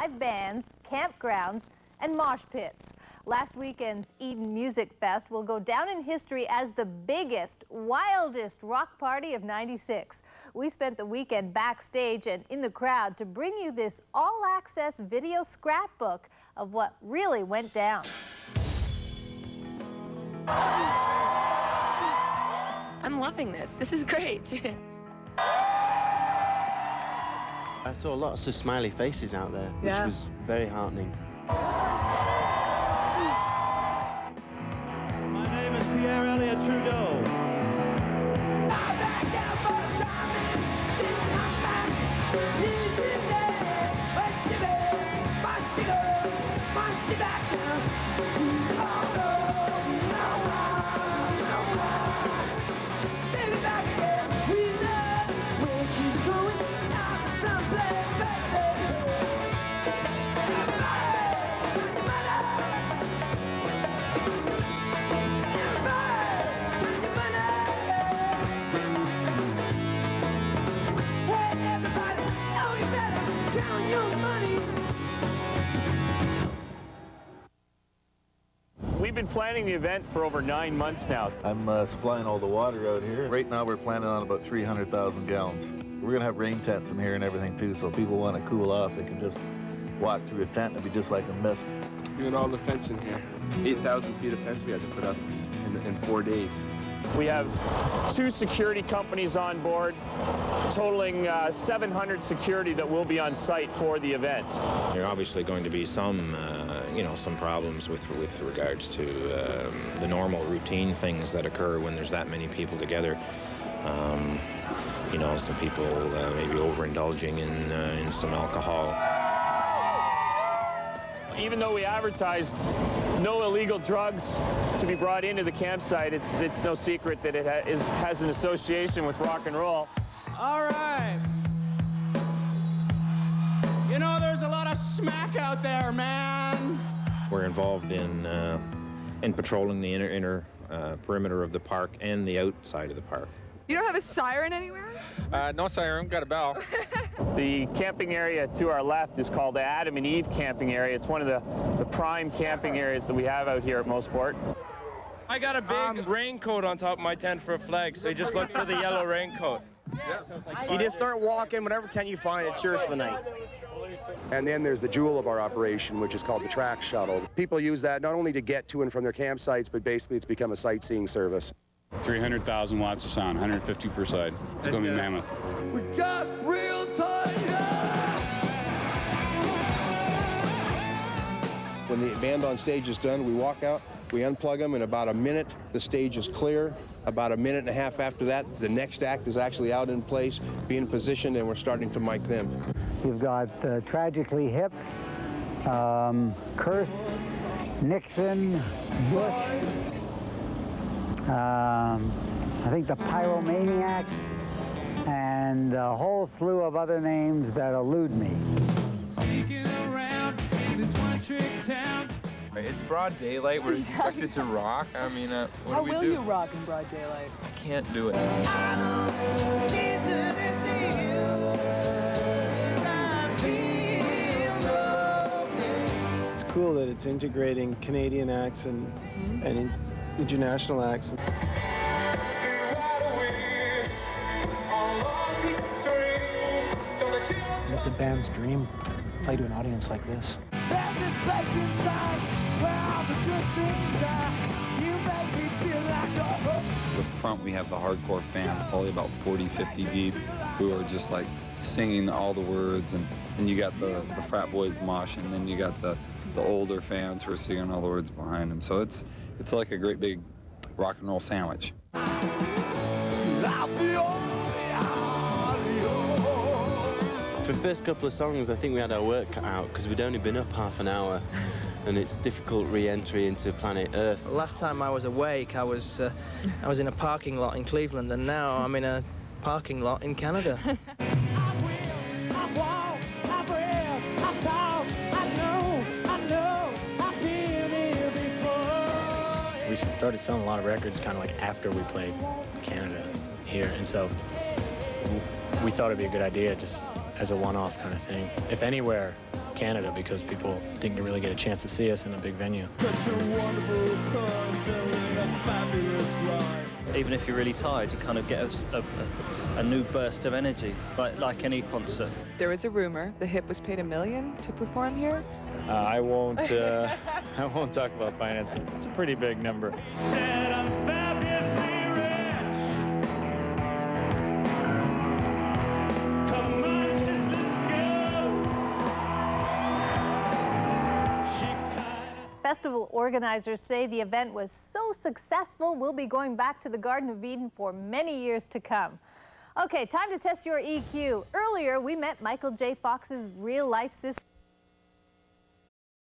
Live bands, campgrounds, and mosh pits. Last weekend's Eden Music Fest will go down in history as the biggest, wildest rock party of '96. We spent the weekend backstage and in the crowd to bring you this all-access video scrapbook of what really went down. I'm loving this. This is great. I saw lots of smiley faces out there, which was very heartening. My name is Pierre Elliott Trudeau. We've been planning the event for over 9 months now. I'm supplying all the water out here. Right now we're planning on about 300,000 gallons. We're gonna have rain tents in here and everything too, so if people want to cool off, they can just walk through a tent and it'd be just like a mist. Doing all the fence in here. 8,000 feet of fence we had to put up in 4 days. We have 2 security companies on board, totaling 700 security that will be on site for the event. There are obviously going to be some, some problems with regards to the normal routine things that occur when there's that many people together. Some people maybe overindulging in some alcohol. Even though we advertised no illegal drugs to be brought into the campsite, it's no secret that it has an association with rock and roll. All right. You know, there's a lot of smack out there, man. We're involved in patrolling the inner perimeter of the park and the outside of the park. You don't have a siren anywhere? No siren, got a bell. The camping area to our left is called the Adam and Eve camping area. It's one of the prime camping areas that we have out here at Mossport. I got a big raincoat on top of my tent for a flag, so you just look for the yellow raincoat. You just start walking, whatever tent you find, it's yours for the night. And then there's the jewel of our operation, which is called the track shuttle. People use that not only to get to and from their campsites, but basically it's become a sightseeing service. 300,000 watts of sound, 150 per side. It's going to be mammoth. We got real tight. When the band on stage is done, we walk out, we unplug them in about a minute. The stage is clear. About a minute and a half after that, the next act is actually out in place, being positioned, and we're starting to mic them. You've got Tragically Hip, Kurth, Nixon, Bush, I think the Pyromaniacs, and a whole slew of other names that elude me. Sneaking around in this one-trick town. It's broad daylight. We're expected to rock. I mean, what do we do? How will you rock in broad daylight? I can't do it. It's cool that it's integrating Canadian acts and international acts. Let the band's dream play to an audience like this. The front, we have the hardcore fans, probably about 40, 50 deep, who are just like singing all the words, and you got the frat boys moshing, and then you got the older fans who are singing all the words behind them. So it's like a great big rock and roll sandwich. For the first couple of songs, I think we had our work cut out because we'd only been up half an hour, and it's difficult re-entry into planet Earth. Last time I was awake, I was in a parking lot in Cleveland, and now I'm in a parking lot in Canada. We started selling a lot of records kind of like after we played Canada here, and so we thought it'd be a good idea just as a one-off kind of thing. If anywhere, Canada, because people didn't really get a chance to see us in a big venue. Even if you're really tired, you kind of get a new burst of energy, like any concert. There was a rumor the Hip was paid $1 million to perform here. I won't talk about finance. It's a pretty big number. Said I'm fabulously rich. Come on, just let's go. Festival organizers say the event was so successful, we'll be going back to the Garden of Eden for many years to come. Okay, time to test your EQ. Earlier, we met Michael J. Fox's real-life sister.